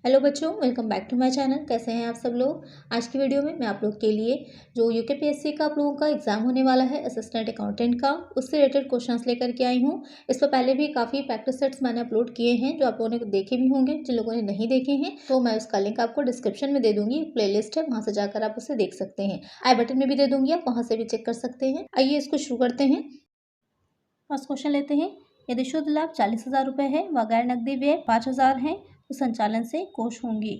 Hello बच्चों, welcome back to my channel. कैसे हैं आप सब लोग। आज की वीडियो में मैं आप लोग के लिए जो यूकेपीएससी का आप लोगों का एग्जाम होने वाला है असिस्टेंट अकाउंटेंट का, उससे रिलेटेड क्वेश्चंस लेकर के आई हूं। इस पर पहले भी काफ़ी प्रैक्टिस सेट्स मैंने अपलोड किए हैं जो आप लोगों ने देखे भी होंगे। जिन लोगों ने नहीं देखे हैं तो मैं उसका लिंक आपको डिस्क्रिप्शन में दे दूंगी। प्लेलिस्ट है, वहाँ से जाकर आप उसे देख सकते हैं। आई बटन में भी दे दूंगी, आप वहाँ से भी चेक कर सकते हैं। आइए इसको शुरू करते हैं। फर्स्ट क्वेश्चन लेते हैं। यदि शुद्ध लाभ 40,000 रुपये है व गैर नकदी व्यय 5,000 है तो संचालन से कोष होंगे।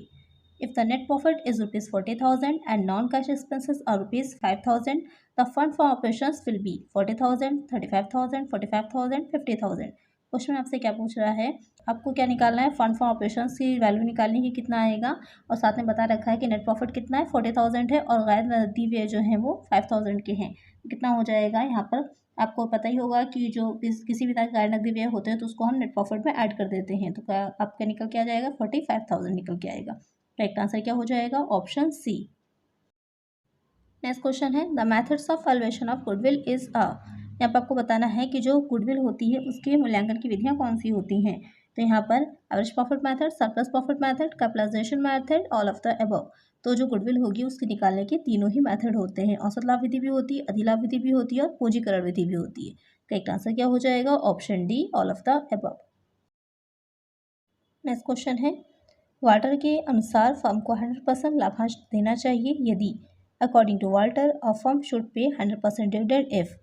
If the net profit is rupees 40,000 and non-cash expenses are rupees 5,000, the fund for operations will be 40,000, 35,000, 45,000, 50,000। Question आपसे क्या पूछ रहा है, आपको क्या निकालना है, फंड फॉर ऑपरेशंस की वैल्यू निकालनी है कितना आएगा, और साथ में बता रखा है कि नेट प्रॉफिट कितना है 40,000 है और गैर नकदी व्यय जो है वो 5,000 के हैं। कितना हो जाएगा यहाँ पर, आपको पता ही होगा कि जो किसी भी तरह के गैर नकदी व्यय होते हैं तो उसको हम नेट प्रॉफिट में ऐड कर देते हैं। तो क्या आपका निकल के आ जाएगा 45,000 निकल के आएगा। करेक्ट आंसर क्या हो जाएगा, ऑप्शन सी। नेक्स्ट क्वेश्चन है, the methods of valuation of goodwill is a. यहाँ पर आपको बताना है कि जो गुडविल होती है उसके मूल्यांकन की विधियाँ कौन सी होती हैं। तो यहाँ पर average profit method, surplus profit method, capitalisation method, all of the above. तो जो गुडविल होगी उसके निकालने के तीनों ही मेथड होते हैं। औसत लाभ विधि भी होती है, अधिलाभ विधि भी होती है और पूंजीकरण विधि भी होती है। करेक्ट आंसर क्या हो जाएगा, option D, all of the above. Next question है, वाल्टर के अनुसार फर्म को 100% लाभांश देना चाहिए यदि according to Walter a firm should pay 100% dividend if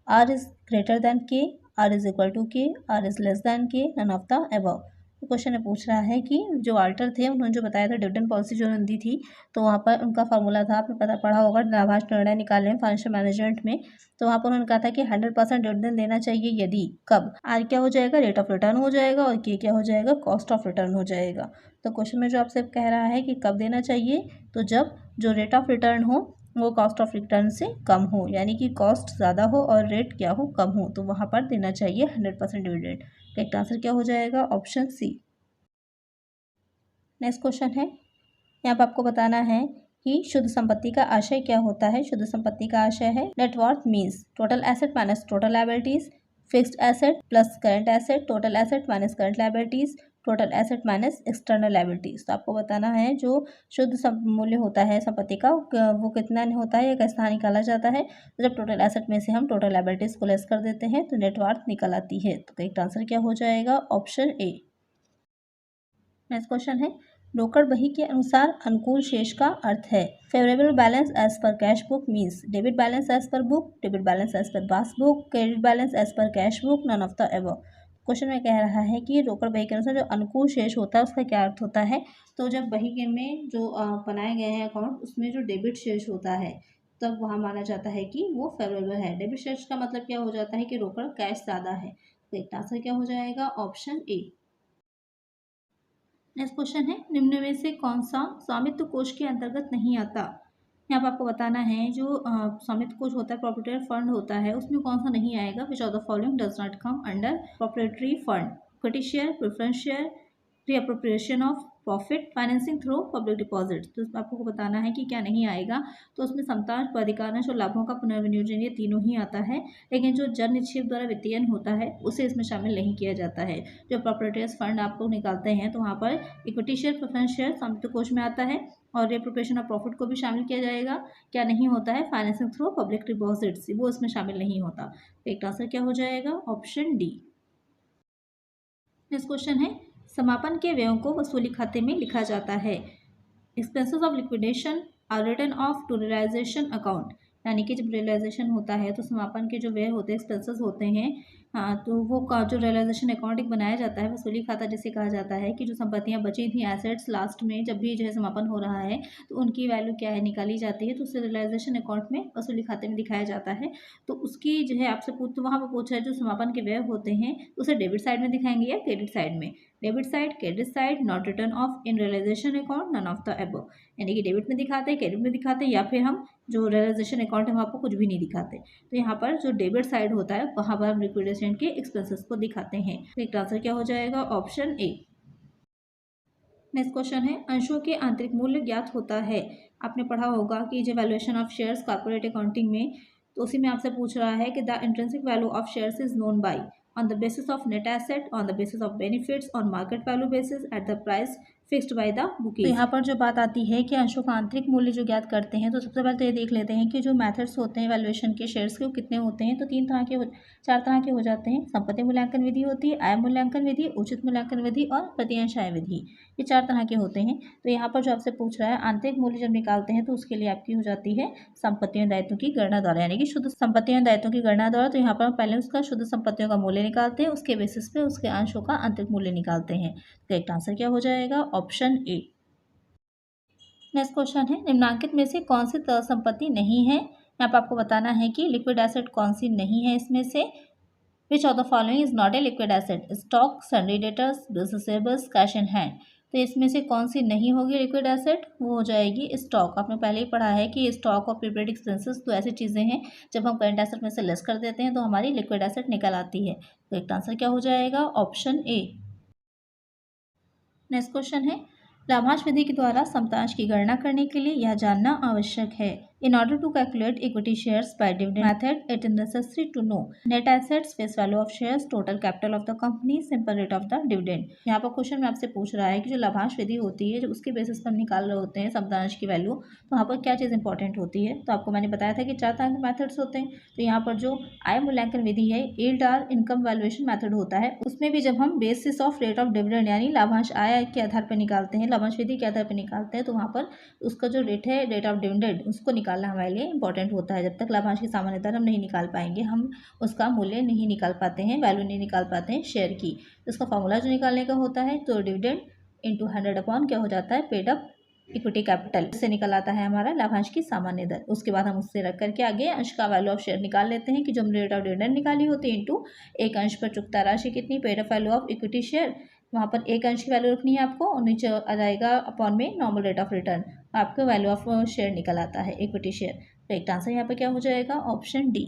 r is greater than k, r is equal to k, r is less than k, none of the above. तो question में पूछ रहा है कि जो वाल्टर थे उन्होंने जो बताया था डिविडेंड पॉलिसी जो उन्होंने दी थी, तो वहाँ पर उनका फार्मूला था, आपने पढ़ा होगा लाभांश निर्णय निकालने में फाइनेंशियल मैनेजमेंट में। तो वहाँ पर उन्होंने कहा था कि 100% डिविडेंड देना चाहिए यदि कब, आर क्या हो जाएगा, रेट ऑफ रिटर्न हो जाएगा, और के क्या हो जाएगा, कॉस्ट ऑफ रिटर्न हो जाएगा। तो क्वेश्चन में जो आपसे कह रहा है कि कब देना चाहिए, तो जब जो रेट ऑफ रिटर्न हो वो कॉस्ट ऑफ रिटर्न से कम हो, यानी कि कॉस्ट ज़्यादा हो और रेट क्या हो, कम हो, तो वहाँ पर देना चाहिए 100% डिविडेंड। करेक्ट आंसर क्या हो जाएगा, ऑप्शन सी। नेक्स्ट क्वेश्चन है, यहाँ पर आपको बताना है कि शुद्ध संपत्ति का आशय क्या होता है। शुद्ध संपत्ति का आशय है net worth means total asset minus total liabilities, fixed asset plus current asset, total asset minus current liabilities, total asset minus external liabilities. तो आपको बताना है जो शुद्ध मूल्य होता है संपत्ति का वो कितना होता है, किस तरह निकाला जाता है। तो जब टोटल एसेट में से हम टोटल लायबिलिटीज को लेस कर देते हैं तो नेटवर्थ निकल आती है। तो करेक्ट आंसर क्या हो जाएगा, ऑप्शन ए। नेक्स्ट क्वेश्चन है, रोकड़ बही के अनुसार अनुकूल शेष का अर्थ है favourable balance as per cash book means debit balance as per book, debit balance as per passbook, credit balance as per cash book, none of the above. Question में कह रहा है कि रोकड़ बही के अनुसार जो अनुकूल शेष होता है उसका क्या अर्थ होता है। तो जब बही के में जो बनाए गए हैं अकाउंट उसमें जो डेबिट शेष होता है तब वहाँ माना जाता है कि वो फेवरेबल है। डेबिट शेष का मतलब क्या हो जाता है कि रोकड़ कैश ज़्यादा है। तो एक आंसर क्या हो जाएगा, ऑप्शन ए। नेक्स्ट क्वेश्चन है, निम्न में से कौन सा स्वामित्व कोष के अंतर्गत नहीं आता। यहाँ पर आपको बताना है जो स्वामित्व कोष होता है, प्रोप्राइटरी फंड होता है, उसमें कौन सा नहीं आएगा। Which of the following does not come under proprietary fund, equity share, preference share, reappropriation of profit, financing through public deposit. तो इसमें आपको बताना है कि क्या नहीं आएगा। तो उसमें समतांश, अधिकांश और लाभों का पुनर्विनियोजन ये तीनों ही आता है, लेकिन जो जन निक्षेप द्वारा वित्तीयन होता है उसे इसमें शामिल नहीं किया जाता है। जो प्रोप्राइटरीज फंड आप लोग निकालते हैं तो वहाँ पर इक्विटी शेयर, प्रेफरेंस शेयर स्वामित्व कोष में आता है, और रीअप्रोप्रिएशन ऑफ प्रॉफिट को भी शामिल किया जाएगा। क्या नहीं होता है, फाइनेंसिंग थ्रू पब्लिक डिपॉजिट्स, वो इसमें शामिल नहीं होता। एक आंसर क्या हो जाएगा, ऑप्शन डी। नेक्स्ट क्वेश्चन है, समापन के व्ययों को वसूली खाते में लिखा जाता है। Expenses of liquidation are written off to realisation account, यानी कि जब रियलाइजेशन होता है तो समापन के जो व्यय होते हैं, एक्सपेंसेस होते हैं, तो वो का जो रियलाइजेशन अकाउंट एक बनाया जाता है, वसूली खाता जिसे कहा जाता है, कि जो संपत्तियां बची थी एसेट्स लास्ट में जब भी जो है समापन हो रहा है तो उनकी वैल्यू क्या है निकाली जाती है, तो उसे रियलाइजेशन अकाउंट में वसूली खाते में दिखाया जाता है। तो उसकी जो है आपसे तो वहाँ पर पूछा है जो समापन के व्यय होते हैं उसे डेबिट साइड में दिखाएंगे या क्रेडिट साइड में। Debit side, credit side, not return of in realization account, none of the above. यानी कि डेबिट में दिखाते हैं, क्रेडिट में दिखाते हैं, या फिर हम जो रियलाइजेशन अकाउंट है वहाँ पर कुछ भी नहीं दिखाते। तो यहाँ पर जो डेबिट साइड होता है वहाँ पर हम लिक्विडेशन के एक्सपेंसेस को दिखाते हैं। तो एक आंसर क्या हो जाएगा, ऑप्शन ए। नेक्स्ट क्वेश्चन है, अंशों के आंतरिक मूल्य ज्ञात होता है। आपने पढ़ा होगा कि जो valuation of shares corporate accounting में, तो उसी में आपसे पूछ रहा है कि the intrinsic value of shares is known by on the basis of net asset, on the basis of benefits, on market value basis, at the price fixed by the bookies. तो यहाँ पर जो बात आती है कि अंशों का आंतरिक मूल्य जो ज्ञात करते हैं, तो सबसे पहले तो ये देख लेते हैं कि जो मेथड्स होते हैं वैल्यूएशन के शेयर्स के वो कितने होते हैं। तो चार तरह के हो जाते हैं। संपत्ति मूल्यांकन विधि होती है, आय मूल्यांकन विधि, उचित मूल्यांकन विधि और प्रतिअंश आय विधि। ये 4 तरह के होते हैं। तो यहाँ पर जो आपसे पूछ रहा है आंतरिक मूल्य जब निकालते हैं तो उसके लिए आपकी हो जाती है संपत्तियों और दायित्वों की गणना द्वारा, यानी कि शुद्ध संपत्तियों और दायित्वों की गणना द्वारा। तो यहाँ पर पहले उसका शुद्ध संपत्तियों का मूल्य निकालते हैं, उसके बेसिस पे उसके अंशों का आंतरिक मूल्य निकालते हैं। करेक्ट आंसर क्या हो जाएगा? Option A. नेक्स्ट क्वेश्चन है, निम्नांकित में से कौन सी तरल संपत्ति नहीं है। यहाँ पर आपको बताना है कि लिक्विड एसेट कौन सी नहीं है इसमें से। विच of the following is not a liquid asset? Stock, सन्डी debtors, bills receivables, cash in hand. तो इसमें से कौन सी नहीं होगी लिक्विड एसेट? वो हो जाएगी स्टॉक। आपने पहले ही पढ़ा है कि स्टॉक और प्रीपेड एक्सपेंसेस तो ऐसी चीज़ें हैं जब हम करंट एसेट में से लेस कर देते हैं तो हमारी लिक्विड एसेट निकल आती है। तो एक आंसर क्या हो जाएगा? Option A. नेक्स्ट क्वेश्चन है, लाभांश विधि के द्वारा समतांश की गणना करने के लिए यह जानना आवश्यक है। In order to calculate equity shares by dividend method, it is necessary to know net assets, face value of shares, total capital of the company, simple rate of the dividend। यहाँ पर क्वेश्चन में आपसे पूछ रहा है कि जो लाभांश विधि होती है, जो उसके बेसिस पर हम निकाल रहे होते हैं समतांश की वैल्यू, तो वहाँ पर क्या चीज़ इंपॉर्टेंट होती है। तो आपको मैंने बताया था कि 4 तरह के मेथड्स होते हैं। तो यहाँ पर जो आय मूल्यांकन विधि है, यील्ड और इनकम वैल्यूएशन मेथड होता है, उसमें भी जब हम basis of rate of dividend यानी लाभांश आय के आधार पर निकालते हैं, लाभांश विधि के आधार पर निकालते हैं, तो वहाँ पर उसका जो रेट है, रेट ऑफ डिविडेंड, उसको निकालना हमारे लिए इंपॉर्टेंट होता है। जब तक लाभांश की सामान्य दर हम नहीं निकाल पाएंगे, हम उसका मूल्य नहीं निकाल पाते हैं, वैल्यू नहीं निकाल पाते हैं शेयर की। इसका फॉर्मूला जो निकालने का होता है, तो डिविडेंड इंटू 100 अपॉन क्या हो जाता है? पेड अप इक्विटी कैपिटल से निकल आता है हमारा लाभांश की सामान्य दर। उसके बाद हम उससे रख करके आगे अंश का वैल्यू ऑफ शेयर निकाल लेते हैं कि जो हमने रेट ऑफ डिविडेंड निकाली होती है इंटू एक अंश पर चुकता राशि कितनी, paid up value of equity share. वहाँ पर एक अंश की वैल्यू रखनी है आपको और नीचे आ जाएगा अपॉन में नॉर्मल रेट ऑफ रिटर्न। आपको वैल्यू ऑफ शेयर निकल आता है, इक्विटी शेयर। तो एक आंसर यहाँ पर क्या हो जाएगा? Option D.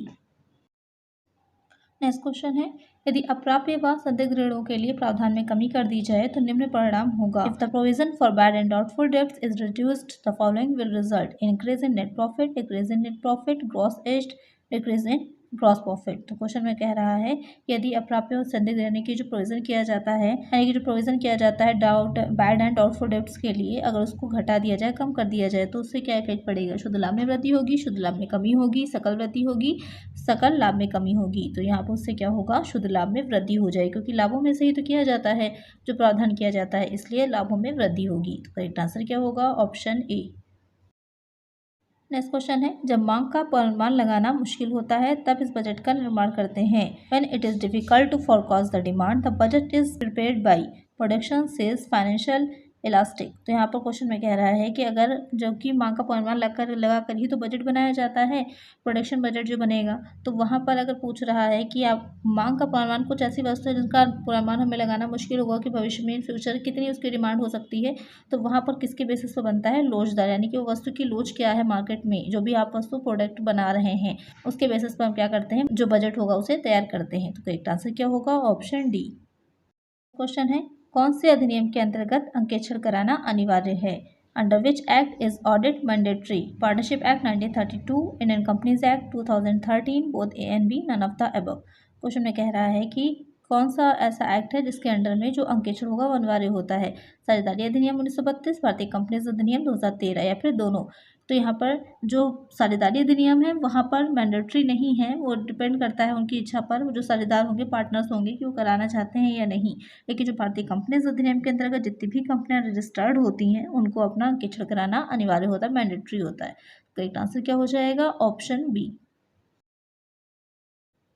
नेक्स्ट क्वेश्चन है, यदि अप्राप्य व संदिग्ध ऋणों के लिए प्रावधान में कमी कर दी जाए तो निम्न परिणाम होगा। If the provision for bad and doubtful debts is reduced, the following will result: increase in net profit, decrease in net profit, gross aged, decrease in gross profit. तो क्वेश्चन में कह रहा है कि यदि अप्राप्य और संदिग्ध यानी कि जो प्रोविजन किया जाता है, यानी कि जो प्रोविजन किया जाता है बैड एंड डाउटफुल डेब्ट्स के लिए, अगर उसको घटा दिया जाए, कम कर दिया जाए, तो उससे क्या इफेक्ट पड़ेगा? शुद्ध लाभ में वृद्धि होगी, शुद्ध लाभ में कमी होगी, सकल वृद्धि होगी, सकल लाभ में कमी होगी। तो यहाँ पर उससे क्या होगा? शुद्ध लाभ में वृद्धि हो जाएगी, क्योंकि लाभों में से ही तो किया जाता है जो प्रावधान किया जाता है, इसलिए लाभों में वृद्धि होगी। तो करेक्ट आंसर क्या होगा? ऑप्शन ए। नेक्स्ट क्वेश्चन है, जब मांग का पूर्वानुमान लगाना मुश्किल होता है तब इस बजट का निर्माण करते हैं। When it is difficult to forecast the demand, the budget is prepared by production, sales, financial, elastic. तो यहाँ पर क्वेश्चन में कह रहा है कि अगर जबकि मांग का पूर्वानुमान लगा कर ही तो बजट बनाया जाता है, प्रोडक्शन बजट जो बनेगा, तो वहाँ पर अगर पूछ रहा है कि आप मांग का पूर्वानुमान कुछ ऐसी वस्तु है जिनका पूर्वानुमान हमें लगाना मुश्किल होगा कि भविष्य में इन फ्यूचर कितनी उसकी डिमांड हो सकती है, तो वहाँ पर किसके बेसिस पर बनता है? लोचदार, यानी कि वो वस्तु की लोच क्या है मार्केट में, जो भी आप वस्तु प्रोडक्ट बना रहे हैं उसके बेसिस पर हम क्या करते हैं? जो बजट होगा उसे तैयार करते हैं। तो करेक्ट आंसर क्या होगा? Option D. क्वेश्चन है, कौन से अधिनियम के अंतर्गत अंकेक्षण कराना अनिवार्य है? Under which act is audit mandatory? Partnership act 1932, Indian companies act 2013, both A and B, none of the above. Question में कह रहा है कि कौन सा ऐसा एक्ट है जिसके अंडर में जो अंकेक्षण होगा वो अनिवार्य होता है? साझेदारी अधिनियम 1932, भारतीय कंपनीज अधिनियम 2013, या फिर दोनों? तो यहाँ पर जो साझेदारी अधिनियम है वहाँ पर मैंडेटरी नहीं है, वो डिपेंड करता है उनकी इच्छा पर, जो साझेदार होंगे, पार्टनर्स होंगे कि वो कराना चाहते हैं या नहीं। लेकिन जो भारतीय कंपनीज अधिनियम के अंतर्गत जितनी भी कंपनियां रजिस्टर्ड होती हैं उनको अपना अंकेक्षण कराना अनिवार्य होता है, मैंडेटरी होता है। करेक्ट आंसर क्या हो जाएगा? Option B.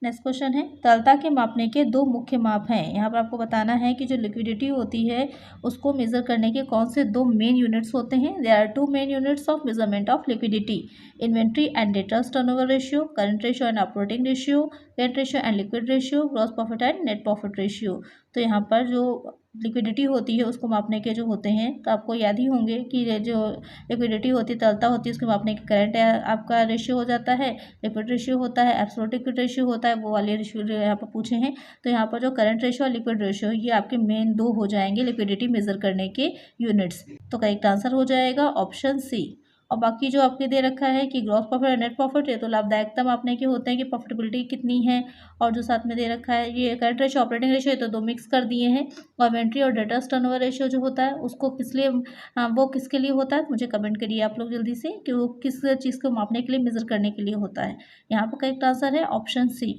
नेक्स्ट क्वेश्चन है, तरलता के मापने के 2 मुख्य माप हैं। यहाँ पर आपको बताना है कि जो लिक्विडिटी होती है उसको मेजर करने के कौन से 2 मेन यूनिट्स होते हैं। There are 2 main units of measurement of liquidity: inventory and debtors turnover ratio, current ratio and operating ratio, current ratio and liquid ratio, gross profit and net profit ratio. तो यहाँ पर जो liquidity होती है उसको मापने के जो होते हैं, तो आपको याद ही होंगे कि जो लिक्विडिटी होती है, तरलता होती है, उसको मापने के करंट आपका रेशियो हो जाता है, लिक्विड रेशियो होता है, एब्सोल्यूट लिक्विड रेशियो होता है, वो वाले रेशियो यहाँ पर पूछे हैं। तो यहाँ पर जो करंट रेशियो और लिक्विड रेशियो ये आपके मेन 2 हो जाएंगे लिक्विडिटी मेजर करने के यूनिट्स। तो करेक्ट आंसर हो जाएगा ऑप्शन सी। और बाकी जो आपके दे रखा है कि ग्रॉस प्रॉफिट और नेट प्रॉफिट, ये तो लाभदायकता मापने के होते हैं कि प्रॉफिटेबिलिटी कितनी है। और जो साथ में दे रखा है ये करंट रेशियो, ऑपरेटिंग रेशियो, ये तो दो मिक्स कर दिए हैं। और इन्वेंट्री और डेटर्स टर्नओवर रेशियो जो होता है उसको किस लिए वो किसके लिए होता है, मुझे कमेंट करिए आप लोग जल्दी से कि वो किस चीज़ को मापने के लिए, मेजर करने के लिए होता है। यहाँ पर करेक्ट आंसर है ऑप्शन सी।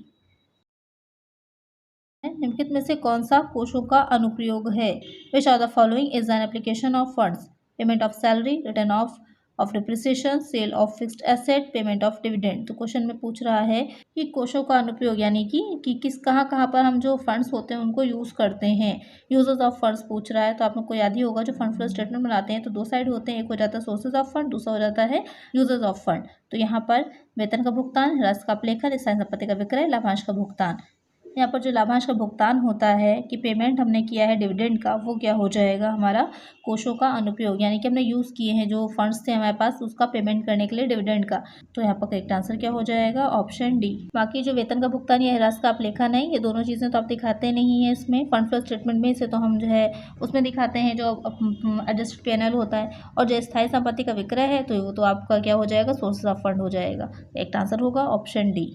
निम्नलिखित में से कौन सा कोशों का अनुप्रयोग है? Which are the following is an application of funds? Payment of salary, return of depreciation, sale of fixed asset, payment of dividend. तो क्वेश्चन में पूछ रहा है कि कोशों का अनुप्रयोग यानी कि किस कहाँ कहाँ पर हम जो फंड्स होते हैं उनको यूज़ करते हैं। यूजर्स ऑफ फंड्स पूछ रहा है, तो आप लोग को याद ही होगा जो फंड फ्लो स्टेटमेंट बनाते हैं तो दो साइड होते हैं, एक हो जाता है सोर्सेज ऑफ फंड, दूसरा हो जाता है यूजर्स ऑफ फंड। तो यहाँ पर वेतन का भुगतान, राशि का अपलेखन, स्थायी संपत्ति का विक्रय, लाभांश का भुगतान। यहाँ पर जो लाभांश का भुगतान होता है कि पेमेंट हमने किया है डिविडेंड का, वो क्या हो जाएगा हमारा कोशों का अनुप्रयोग, यानी कि हमने यूज़ किए हैं जो फंड्स थे हमारे पास उसका पेमेंट करने के लिए डिविडेंड का। तो यहाँ पर करेक्ट आंसर क्या हो जाएगा? Option D. बाकी जो वेतन का भुगतान या ह्रास का अपलेखन है, ये दोनों चीज़ें तो आप दिखाते नहीं है इसमें फंड फ्लो स्टेटमेंट में, इसे तो हम जो है उसमें दिखाते हैं जो एडजस्टेड पीएनएल होता है। और जो स्थायी संपत्ति का विक्रय है तो वो तो आपका क्या हो जाएगा? सोर्सेज ऑफ फंड हो जाएगा। करेक्ट आंसर होगा ऑप्शन डी।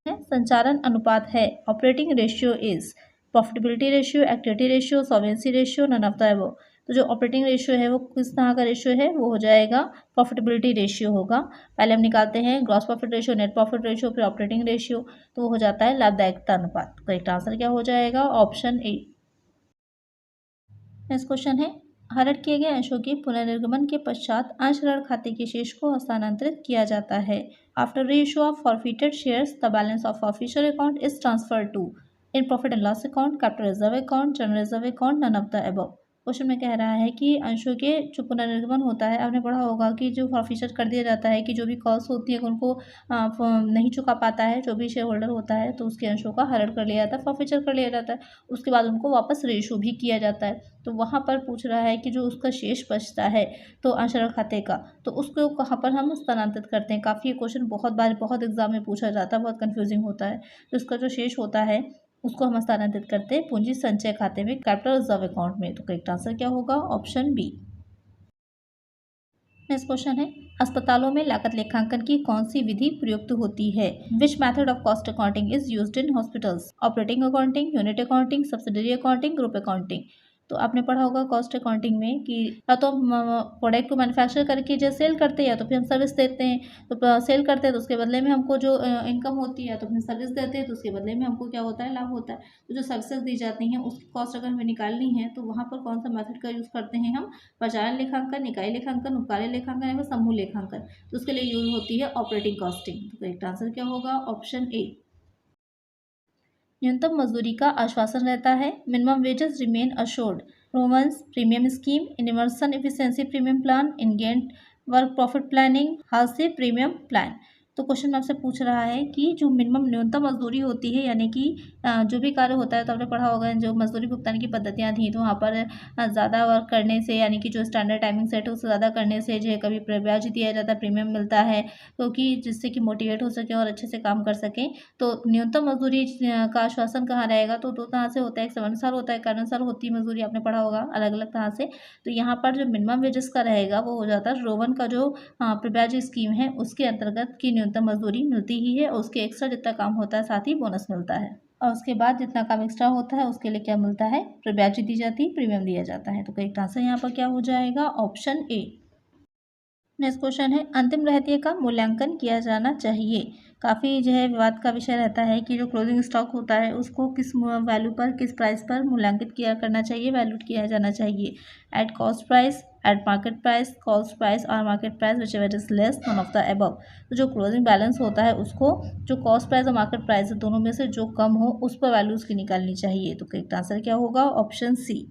संचालन अनुपात है। Operating ratio is profitability ratio, activity ratio, solvency ratio, none of the above. तो जो ऑपरेटिंग रेशियो है वो किस तरह का रेशियो है? वो हो जाएगा प्रॉफिटेबिलिटी रेशियो होगा। पहले हम निकालते हैं gross profit ratio, net profit ratio, फिर ऑपरेटिंग रेशियो, तो वो हो जाता है लाभदायकता अनुपात। करेक्ट आंसर क्या हो जाएगा? Option A. नेक्स्ट क्वेश्चन है, हरण किए गए अंशों के पुनर्निर्गमन के पश्चात अंश ऋण खाते के शेष को हस्तांतरित किया जाता है। After reissue of forfeited shares the balance of official account is transfer to in profit and loss account, capital reserve account, general reserve account, none of the above. Question में कह रहा है कि अंशों के जो पुनर्निर्गमन होता है, आपने पढ़ा होगा कि जो फॉरफिचर कर दिया जाता है कि जो भी कॉस्ट होती है उनको नहीं चुका पाता है जो भी शेयर होल्डर होता है, तो उसके अंशों का हरण कर लिया जाता है, फॉरफिचर कर लिया जाता है। उसके बाद उनको वापस रेशो भी किया जाता है। तो वहाँ पर पूछ रहा है कि जो उसका शेष बचता है तो अंश ऋण खाते का, तो उसको कहाँ पर हम स्थानांतरित करते हैं। काफ़ी ये क्वेश्चन बहुत बार बहुत एग्जाम में पूछा जाता है, बहुत कन्फ्यूजिंग होता है। तो उसका जो शेष होता है उसको हम स्थानांतरित करते हैं पूंजी संचय खाते में, कैपिटल रिजर्व अकाउंट में। तो करेक्ट आंसर क्या होगा? Option B. नेक्स्ट क्वेश्चन है, अस्पतालों में लागत लेखांकन की कौन सी विधि प्रयुक्त होती है? Which method of cost accounting is used in hospitals? Operating accounting, unit accounting, subsidiary accounting, group accounting. तो आपने पढ़ा होगा कॉस्ट अकाउंटिंग में कि या तो हम प्रोडक्ट को मैन्युफैक्चर करके जो सेल करते हैं या तो फिर हम सर्विस देते हैं। तो सेल करते हैं तो उसके बदले में हमको जो इनकम होती है, तो फिर सर्विस देते हैं तो उसके बदले में हमको क्या होता है? लाभ होता है। तो जो सर्विसेज दी जाती हैं उसकी कॉस्ट अगर हमें निकालनी है तो वहाँ पर कौन सा मेथड का यूज़ करते हैं हम? प्रचालन लेखांकन, इकाई लेखांकन, उपकार्य लेखांकन या फिर समूह लेखांकन। तो उसके लिए यूज होती है ऑपरेटिंग कॉस्टिंग। तो करेक्ट आंसर क्या होगा? Option A. न्यूनतम मजदूरी का आश्वासन रहता है। Minimum wages remain assured. Rowan's premium scheme, Emerson efficiency premium plan, इनगेंट work profit planning, Halsey premium plan. तो क्वेश्चन आपसे पूछ रहा है कि जो मिनिमम न्यूनतम मजदूरी होती है, यानी कि जो भी कार्य होता है, तो आपने पढ़ा होगा जो मजदूरी भुगतान की पद्धतियाँ थी, तो वहाँ पर ज़्यादा वर्क करने से, यानी कि जो स्टैंडर्ड टाइमिंग सेट है उससे ज़्यादा करने से जो है कभी ब्याज दिया जाता है, प्रीमियम मिलता है, क्योंकि जिससे कि मोटिवेट हो सकें और अच्छे से काम कर सकें। तो न्यूनतम मजदूरी का आश्वासन कहाँ रहेगा? तो दो तरह से होता है, एक समयानुसार होता है, कार्यानुसार होती है मजदूरी, आपने पढ़ा होगा अलग अलग तरह से। तो यहाँ पर जो मिनिमम वेजेस का रहेगा वो हो जाता है रोवन का जो प्रब्याज स्कीम है उसके अंतर्गत की न्यूनतम मजदूरी मिलती ही है, और उसके एक्स्ट्रा जितना काम होता है साथ ही बोनस मिलता है। और उसके बाद जितना काम एक्स्ट्रा होता है उसके लिए क्या मिलता है? प्रब्याज दी जाती है, प्रीमियम दिया जाता है। तो करेक्ट आंसर यहाँ पर क्या हो जाएगा? Option A. नेक्स्ट क्वेश्चन है, अंतिम रहतिया का मूल्यांकन किया जाना चाहिए। काफ़ी जो है विवाद का विषय रहता है कि जो क्लोजिंग स्टॉक होता है उसको किस वैल्यू पर, किस प्राइस पर मूल्यांकित किया करना चाहिए, वैल्यूट किया जाना चाहिए। At cost price, at market price, cost price और market price whichever is less none of the above. तो जो क्लोजिंग बैलेंस होता है उसको जो कॉस्ट प्राइस और मार्केट प्राइस है दोनों में से जो कम हो उस पर वैल्यू उसकी निकालनी चाहिए। तो करेक्ट आंसर क्या होगा? Option C.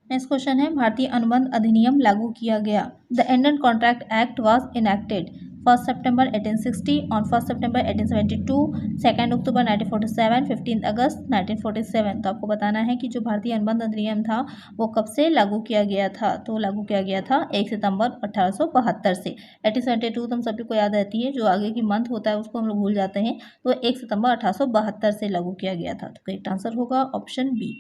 नेक्स्ट क्वेश्चन है, भारतीय अनुबंध अधिनियम लागू किया गया। The Indian contract act was enacted 1 September 1860, on 1 सितंबर 1872, 2 अक्टूबर 1947, 15 अगस्त 1947। तो आपको बताना है कि जो भारतीय अनुबंध अधिनियम था वो कब से लागू किया गया था। तो लागू किया गया था 1 सितंबर 1872 से। 1872 तो हम सभी को याद रहती है, जो आगे की मंथ होता है उसको हम लोग भूल जाते हैं। तो 1 सितंबर 1872 से लागू किया गया था। तो करेक्ट आंसर होगा ऑप्शन बी।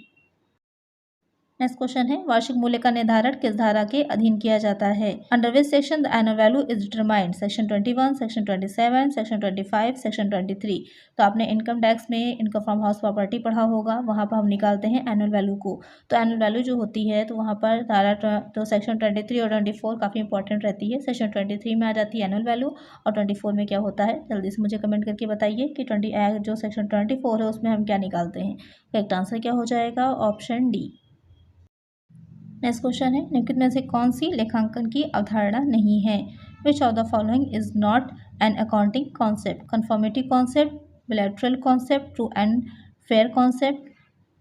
नेक्स्ट क्वेश्चन है वार्षिक मूल्य का निर्धारण किस धारा के अधीन किया जाता है? Under which section the annual value is determined? Section 21, section 27, section 25, section 23। तो आपने इनकम टैक्स में इनकम फ्रॉम हाउस प्रॉपर्टी पढ़ा होगा, वहाँ पर हम निकालते हैं एनुअल वैल्यू को। तो एनुअल वैल्यू जो होती है तो वहाँ पर धारा तो सेक्शन 23 और 24 काफ़ी इंपॉर्टेंट रहती है। सेक्शन 23 में आ जाती है एनुअल वैल्यू और 24 में क्या होता है, जल्दी से मुझे कमेंट करके बताइए कि जो सेक्शन 24 है उसमें हम क्या निकालते हैं। करेक्ट आंसर क्या हो जाएगा? Option D. नेक्स्ट क्वेश्चन है निम्नलिखित में से कौन सी लेखांकन की अवधारणा नहीं है? Which of the following is not an accounting concept? Conformity concept, bilateral concept, true and fair concept,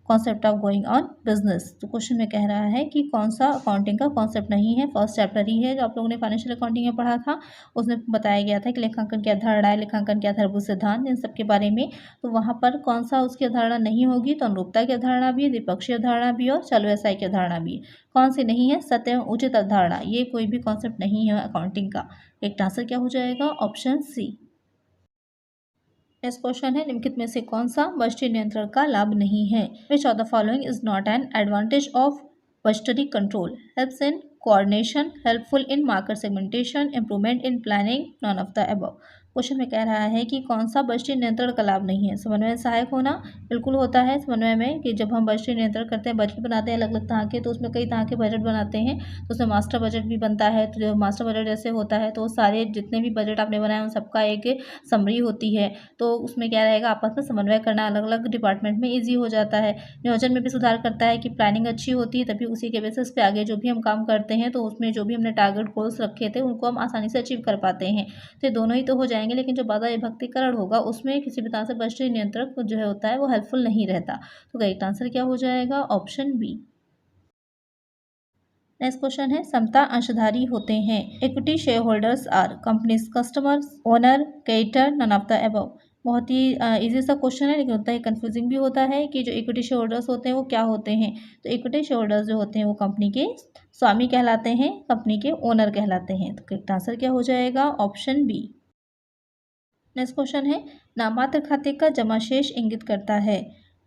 concept of going on business. तो क्वेश्चन में कह रहा है कि कौन सा अकाउंटिंग का कॉन्सेप्ट नहीं है। फर्स्ट चैप्टर ही है जो आप लोगों ने फाइनेंशियल अकाउंटिंग में पढ़ा था, उसमें बताया गया था कि लेखांकन की अवधारणा है, लेखांकन के आधारभूत सिद्धांत, इन सब के बारे में। तो वहाँ पर कौन सा उसकी अवधारणा नहीं होगी? तो अनुरूपता की अवधारणा भी, द्विपक्षीय अवधारणा भी और चल व्यवसाय की अवधारणा भी। कौन सी नहीं है? सत्य एवं उचित अवधारणा, ये कोई भी कॉन्सेप्ट नहीं है अकाउंटिंग का। एक आंसर क्या हो जाएगा? Option C. नेक्स्ट क्वेश्चन है निम्नलिखित में से कौन सा बजटीय नियंत्रण का लाभ नहीं है? Which of the following is not an advantage of budgetary control? Helps in coordination, helpful in market segmentation, improvement in planning, none of the above. Question में कह रहा है कि कौन सा बजटीय नियंत्रण का लाभ नहीं है? समन्वय सहायक होना बिल्कुल होता है समन्वय में, कि जब हम बजटीय नियंत्रण करते हैं, बजट बनाते हैं अलग अलग तरह के, तो उसमें कई तरह के बजट बनाते हैं, तो उसमें मास्टर बजट भी बनता है। तो जो मास्टर बजट जैसे होता है तो सारे जितने भी बजट आपने बनाए उन सबका एक समरी होती है, तो उसमें क्या रहेगा, आपस में समन्वय करना अलग अलग डिपार्टमेंट में ईजी हो जाता है। नियोजन में भी सुधार करता है कि प्लानिंग अच्छी होती है, तभी उसी के बेसिस पे आगे जो भी हम काम करते हैं तो उसमें जो भी हमने टारगेट गोल्स रखे थे उनको हम आसानी से अचीव कर पाते हैं। तो ये दोनों ही तो हो जाएंगे, लेकिन जो बाधा विभक्तिकरण होगा उसमें किसी भी तरह से बजटीय नियंत्रक जो है होता है वो हेल्पफुल नहीं रहता। तो करेक्ट आंसर क्या हो जाएगा? Option B. नेक्स्ट क्वेश्चन है समता अंशधारी होते हैं? Equity share holders are companies customers, owner, creditor, none of the above. बहुत ही इजी सा क्वेश्चन है, लेकिन उतना ही कंफ्यूजिंग भी होता है कि जो इक्विटी शेयर होल्डर्स होते हैं वो क्या होते हैं। तो इक्विटी शेयर होल्डर्स जो होते हैं वो कंपनी के स्वामी कहलाते हैं, कंपनी के ओनर कहलाते हैं। तो करेक्ट आंसर क्या हो जाएगा? Option B. नेक्स्ट क्वेश्चन है नाममात्र खाते का जमा शेष इंगित करता है?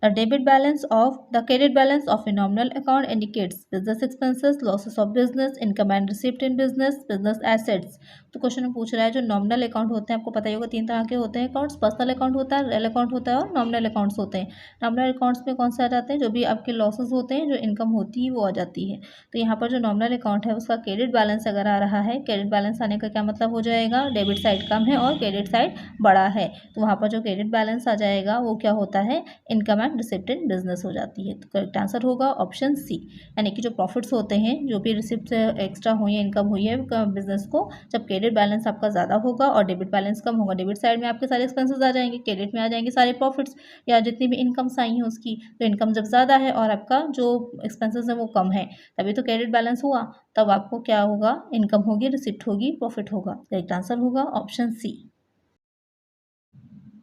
The debit balance of the credit balance of a nominal account indicates business expenses, losses of business, income and receipt in business, business assets. तो क्वेश्चन में पूछ रहा है जो नॉमिनल अकाउंट होते हैं, आपको पता ही होगा 3 तरह के होते हैं अकाउंट्स, पर्सनल अकाउंट होता है, रियल अकाउंट होता है और नॉमिनल अकाउंट्स होते हैं। नॉमिनल अकाउंट्स में कौन से आ जाते हैं? जो भी आपके लॉसेस होते हैं, जो इनकम होती है वो आ जाती है। तो यहाँ पर जो नॉमिनल अकाउंट है उसका क्रेडिट बैलेंस अगर आ रहा है, क्रेडिट बैलेंस आने का क्या मतलब हो जाएगा? डेबिट साइड कम है और क्रेडिट साइड बड़ा है, तो वहाँ पर जो क्रेडिट बैलेंस आ जाएगा वो क्या होता है? Income and receipt in business हो जाती है। तो करेक्ट आंसर होगा ऑप्शन सी। यानी कि जो प्रॉफिट्स होते हैं, जो भी रिसिप्ट से एक्स्ट्रा हुई है, इनकम हुई है बिजनेस को, जब क्रेडिट बैलेंस आपका ज़्यादा होगा और डेबिट बैलेंस कम होगा, डेबिट साइड में आपके सारे एक्सपेंसेस आ जाएंगे, क्रेडिट में आ जाएंगे सारे प्रॉफिट्स या जितनी भी इनकम्स आई हैं उसकी। तो इनकम जब ज़्यादा है और आपका जो एक्सपेंसेस है वो कम है, तभी तो क्रेडिट बैलेंस हुआ, तब आपको क्या होगा? इनकम होगी, रिसिप्ट होगी, प्रॉफिट होगा। करेक्ट आंसर होगा ऑप्शन सी।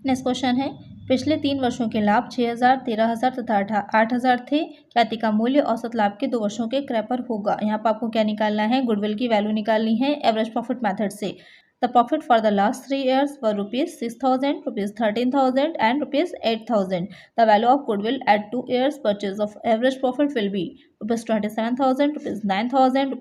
नेक्स्ट क्वेश्चन है पिछले 3 वर्षों के लाभ 6,000, 13,000 तथा 8,000 थे, ख्याति का मूल्य औसत लाभ के 2 वर्षों के क्रय पर होगा। यहाँ पर आपको क्या निकालना है? गुडविल की वैल्यू निकालनी है एवरेज प्रॉफिट मेथड से। The profit for the last 3 years were ₹6,000, ₹13,000 and ₹8,000. The value of goodwill at 2 years purchase of average profit will be ₹27,000, ₹9,000,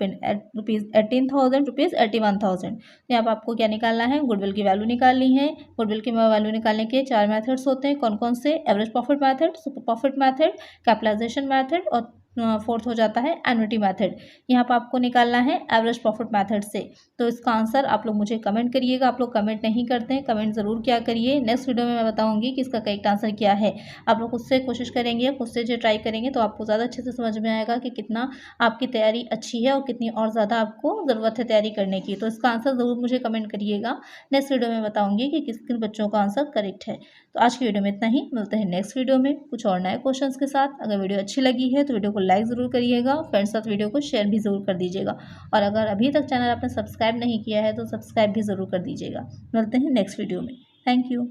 ₹18,000, ₹81,000। यहाँ पर आपको क्या निकालना है? गुडविल की वैल्यू निकालनी है। गुडविल की वैल्यू निकालने के 4 मेथड्स होते हैं। कौन कौन से? Average profit method, super profit method, capitalisation method और फोर्थ हो जाता है एन्युटी मेथड। यहाँ पर आपको निकालना है एवरेज प्रॉफिट मेथड से। तो इसका आंसर आप लोग मुझे कमेंट करिएगा। आप लोग कमेंट नहीं करते हैं, कमेंट ज़रूर क्या करिए। नेक्स्ट वीडियो में मैं बताऊंगी कि इसका करेक्ट आंसर क्या है। आप लोग खुद से कोशिश करेंगे, खुद से जो ट्राई करेंगे तो आपको ज़्यादा अच्छे से समझ में आएगा कि कितना आपकी तैयारी अच्छी है और कितनी और ज़्यादा आपको ज़रूरत है तैयारी करने की। तो इसका आंसर ज़रूर मुझे कमेंट करिएगा। नेक्स्ट वीडियो में बताऊँगी कि किस किन बच्चों का आंसर करेक्ट है। तो आज की वीडियो में इतना ही, मिलते हैं नेक्स्ट वीडियो में कुछ और नए क्वेश्चंस के साथ। अगर वीडियो अच्छी लगी है तो वीडियो को लाइक ज़रूर करिएगा, फ्रेंड्स साथ वीडियो को शेयर भी ज़रूर कर दीजिएगा और अगर अभी तक चैनल आपने सब्सक्राइब नहीं किया है तो सब्सक्राइब भी ज़रूर कर दीजिएगा। मिलते हैं नेक्स्ट वीडियो में। Thank you.